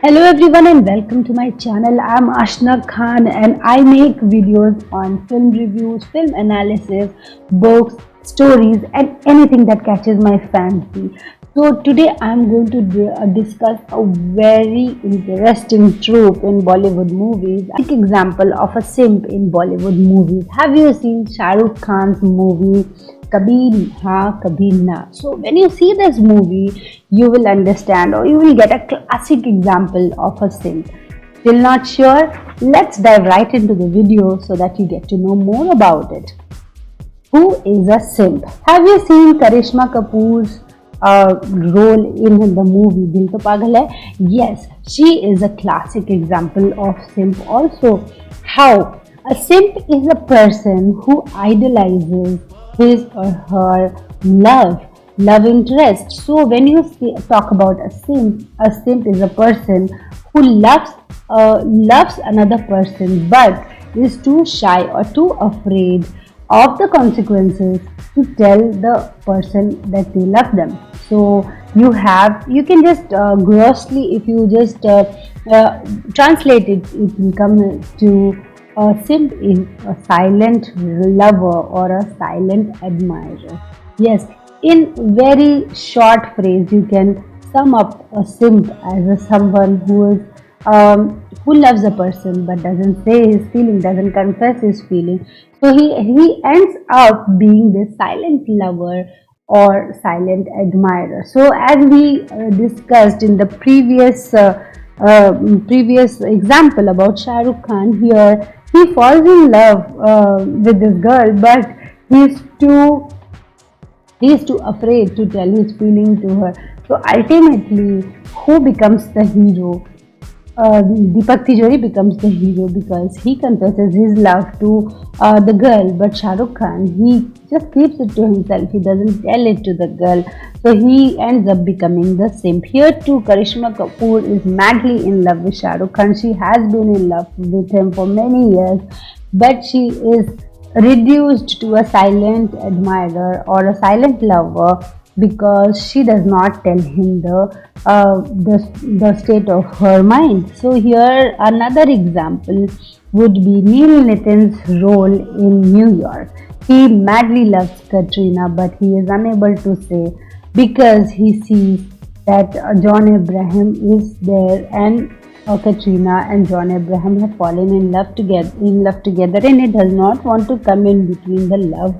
Hello everyone and welcome to my channel. I'm Ashna Khan and I make videos on film reviews, film analysis, books, stories and anything that catches my fancy. So today I'm going to discuss a very interesting trope in Bollywood movies. A quick example of a simp in Bollywood movies. Have you seen Shah Rukh Khan's movie Kabhi Ha Kabhi Na? So when you see this movie, you will understand or you will get a classic example of a simp. Still not sure? Let's dive right into the video so that you get to know more about it. Who is a simp? Have you seen Karishma Kapoor's role in the movie Dil To Pagal Hai? Yes, she is a classic example of simp also. How? A simp is a person who idolizes his or her love interest. So when you talk about a simp is a person who loves another person but is too shy or too afraid of the consequences to tell the person that they love them. So you can just grossly, if you just translate it, it will come to a simp is a silent lover or a silent admirer. Yes, in very short phrase, you can sum up a simp as someone who loves a person but doesn't say his feeling, doesn't confess his feeling. So he ends up being this silent lover or silent admirer. So as we discussed in the previous example about Shah Rukh Khan, here he falls in love with this girl, but he's too he's too afraid to tell his feeling to her. So ultimately, who becomes the hero? Deepak Tijori becomes the hero because he confesses his love to the girl, but Shah Rukh Khan, he just keeps it to himself. He doesn't tell it to the girl, so he ends up becoming the simp. Here too, Karishma Kapoor is madly in love with Shah Rukh Khan. She has been in love with him for many years, but she is reduced to a silent admirer or a silent lover because she does not tell him the state of her mind. So here another example would be Neil Nitin's role in New York. He madly loves Katrina, but he is unable to say because he sees that John Abraham is there and Katrina and John Abraham have fallen in love together, and he does not want to come in between the love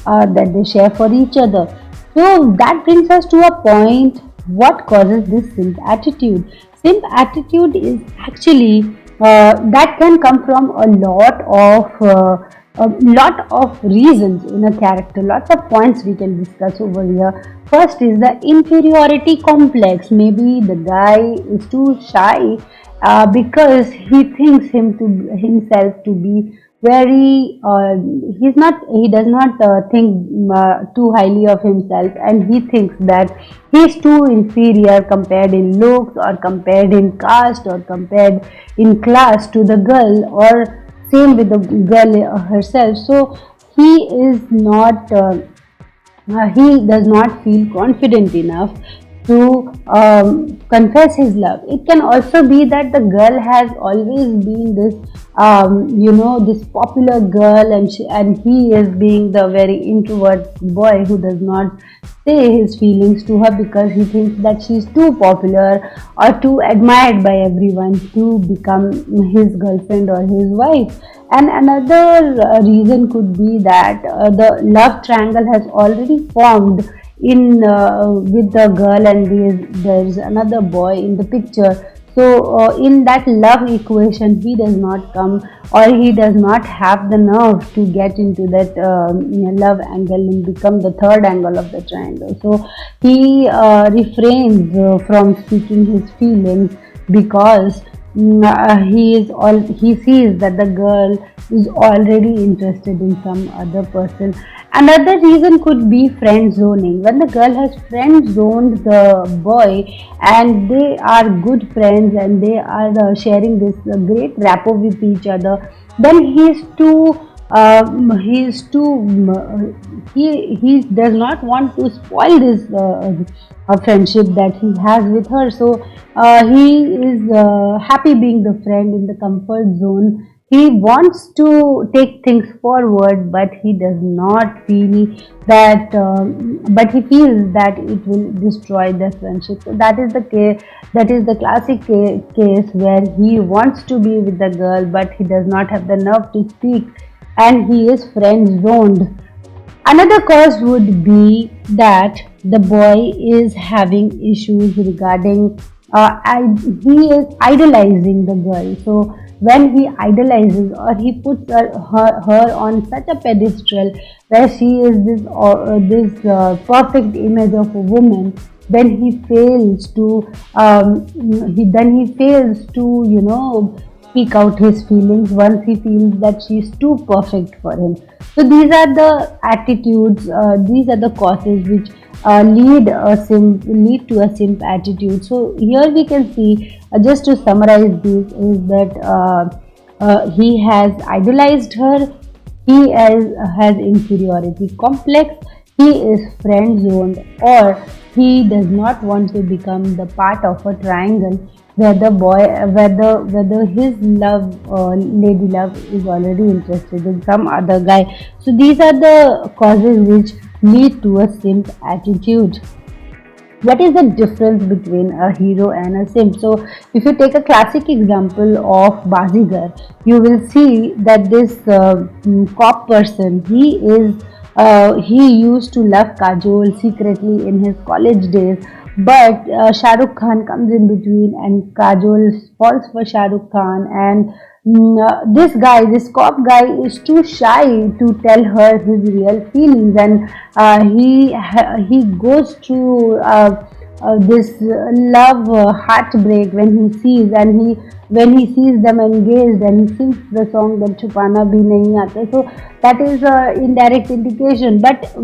that they share for each other. So that brings us to a point. What causes this simp attitude? Simp attitude is actually that can come from a lot of reasons in a character. Lots of points we can discuss over here. First is the inferiority complex. Maybe the guy is too shy because he thinks himself to be very he does not think too highly of himself, and he thinks that he is too inferior compared in looks or compared in caste or compared in class to the girl, or same with the girl herself. So he is not he does not feel confident enough to confess his love. It can also be that the girl has always been this, this popular girl, and he is being the very introvert boy who does not say his feelings to her because he thinks that she's too popular or too admired by everyone to become his girlfriend or his wife. And another reason could be that the love triangle has already formed in with the girl, and there's another boy in the picture. So in that love equation, he does not come, or he does not have the nerve to get into that love angle and become the third angle of the triangle. So he refrains from speaking his feelings because he sees that the girl is already interested in some other person. Another reason could be friend zoning. When the girl has friend zoned the boy and they are good friends and they are sharing this great rapport with each other, then he is too He's too he does not want to spoil this friendship that he has with her. So he is happy being the friend in the comfort zone. He wants to take things forward, but he does not feel that. But he feels that it will destroy the friendship. So that is the case. That is the classic case where he wants to be with the girl, but he does not have the nerve to speak, and he is friend zoned. Another cause would be that the boy is having issues regarding he is idolizing the girl. So when he idolizes or he puts her on such a pedestal where she is this perfect image of a woman, then he fails to he fails to speak out his feelings once he feels that she's too perfect for him. So these are the attitudes, these are the causes which lead to a simp attitude. So here we can see, just to summarize this, is that he has idolized her, has inferiority complex, he is friend zoned, or he does not want to become the part of a triangle where the boy, whether his lady love is already interested in some other guy. So these are the causes which lead to a simp attitude. What is the difference between a hero and a simp? So if you take a classic example of Bazigar, you will see that this cop person, he used to love Kajol secretly in his college days, but Shah Rukh Khan comes in between and Kajol falls for Shah Rukh Khan, and this cop guy is too shy to tell her his real feelings, and he goes through this love heartbreak when he sees, and when he sees them engaged, and he sings the song that Chupana Bhi Nahi Aata. So that is a indirect indication, but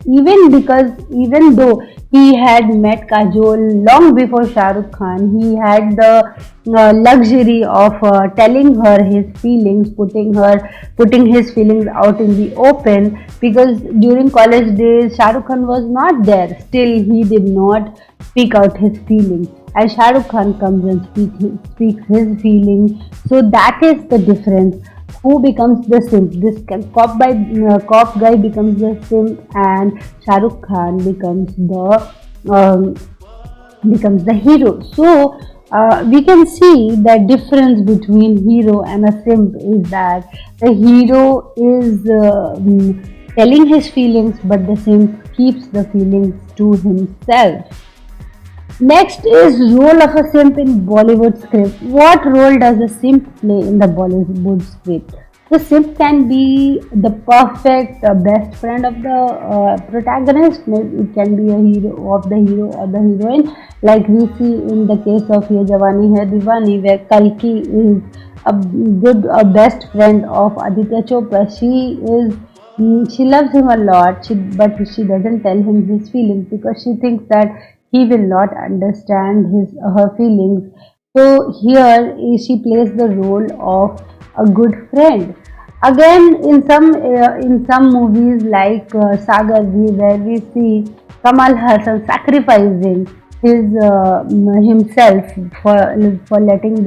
even though he had met Kajol long before Shah Rukh Khan, he had the luxury of telling her his feelings, putting his feelings out in the open, because during college days Shah Rukh Khan was not there. Still, he did not speak out his feelings, and Shah Rukh Khan comes and speaks his feelings. So that is the difference. Who becomes the simp? This cop guy becomes the simp, and Shah Rukh Khan um, becomes the hero. So we can see the difference between hero and a simp is that the hero is telling his feelings, but the simp keeps the feelings to himself. Next is role of a simp in Bollywood script. What role does a simp play in the Bollywood script? The simp can be the perfect best friend of the protagonist. It can be a hero of the hero or the heroine, like we see in the case of Ye Jawani Hai Diwani, where Kalki is a best friend of Aditya Chopra. She loves him a lot, but she doesn't tell him his feelings because she thinks that he will not understand her feelings. So here she plays the role of a good friend. Again, in some movies like Sagar, where we see Kamal Hassan sacrificing himself for letting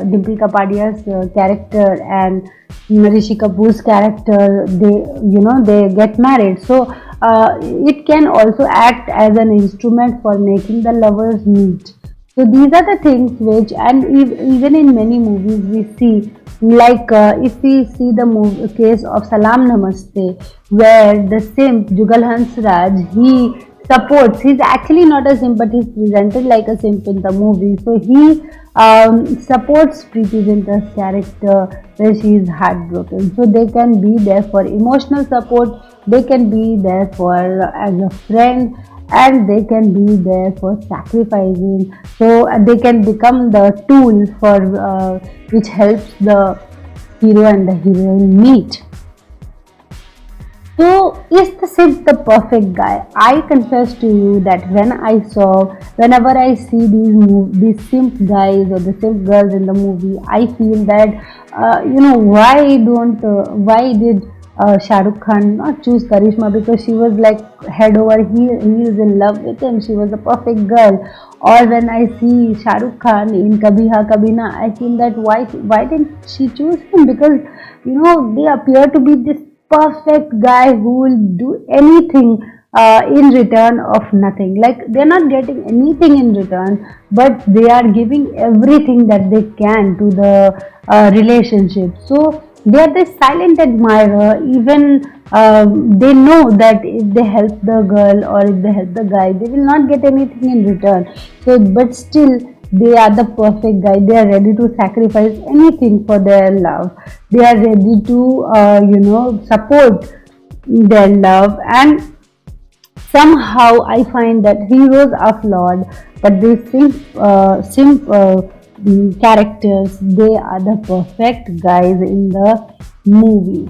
Dimple Kapadia's character and Rishi Kapoor's character, they get married. So it can also act as an instrument for making the lovers meet. So these are the things which, and even in many movies we see, like if we see the case of Salam Namaste, where the simp Jugal Hansraj, he's actually not a simp, but he's presented like a simp in the movie. So he supports Preeti Zinta's character where she is heartbroken. So they can be there for emotional support, they can be there for as a friend, and they can be there for sacrificing. So they can become the tool for which helps the hero and the heroine meet. So, is the simp the perfect guy? I confess to you that whenever I see these simp guys or the simp girls in the movie, I feel that, why did Shah Rukh Khan not choose Karishma, because she was like head over heels in love with him. She was the perfect girl. Or when I see Shah Rukh Khan in Kabhi Ha Kabhi Na, I feel that why didn't she choose him? Because they appear to be this perfect guy who will do anything in return of nothing. Like, they're not getting anything in return, but they are giving everything that they can to the relationship. So they are the silent admirer. Even they know that if they help the girl or if they help the guy, they will not get anything in return. So, but still, they are the perfect guy. They are ready to sacrifice anything for their love. They are ready to, support their love. And somehow I find that heroes are flawed, but these characters, they are the perfect guys in the movie.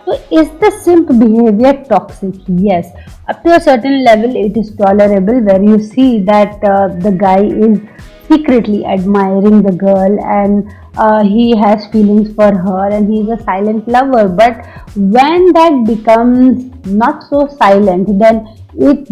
So, is the simp behavior toxic? Yes. Up to a certain level, it is tolerable, where you see that the guy is secretly admiring the girl, and he has feelings for her and he is a silent lover. But when that becomes not so silent, then it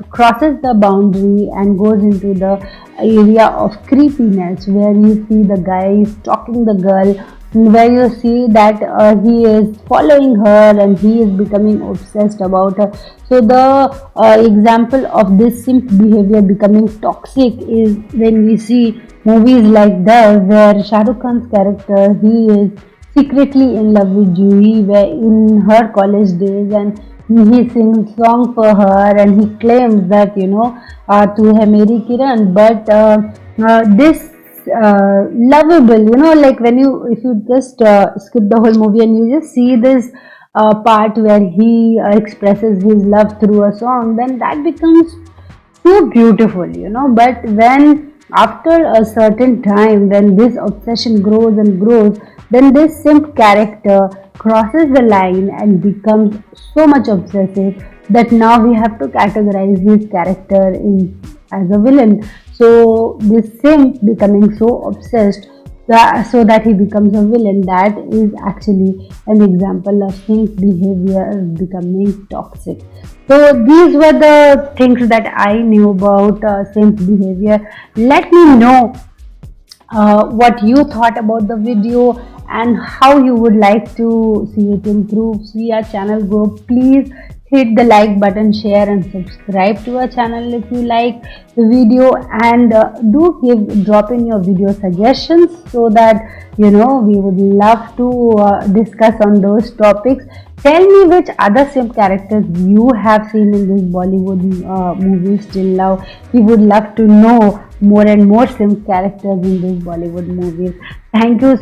crosses the boundary and goes into the area of creepiness, where you see the guy stalking the girl, where you see that he is following her and he is becoming obsessed about her. So the example of this simp behavior becoming toxic is when we see movies like that, where Shah Rukh Khan's character, he is secretly in love with Juhi, where in her college days, and he sings song for her and he claims that tu hai meri Kiran. But this lovable, like when you if you just skip the whole movie and you just see this part where he expresses his love through a song, then that becomes too beautiful. But when after a certain time, when this obsession grows and grows, then this simp character crosses the line and becomes so much obsessive that now we have to categorize his character in as a villain. So this simp becoming so obsessed so that he becomes a villain, that is actually an example of simp behavior becoming toxic. So these were the things that I knew about simp behavior. Let me know what you thought about the video and how you would like to see it improve. See our channel grow. Please hit the like button, share and subscribe to our channel if you like the video, and drop in your video suggestions, so that we would love to discuss on those topics. Tell me which other simp characters you have seen in this Bollywood movies till now. We would love to know more and more simp characters in these Bollywood movies. Thank you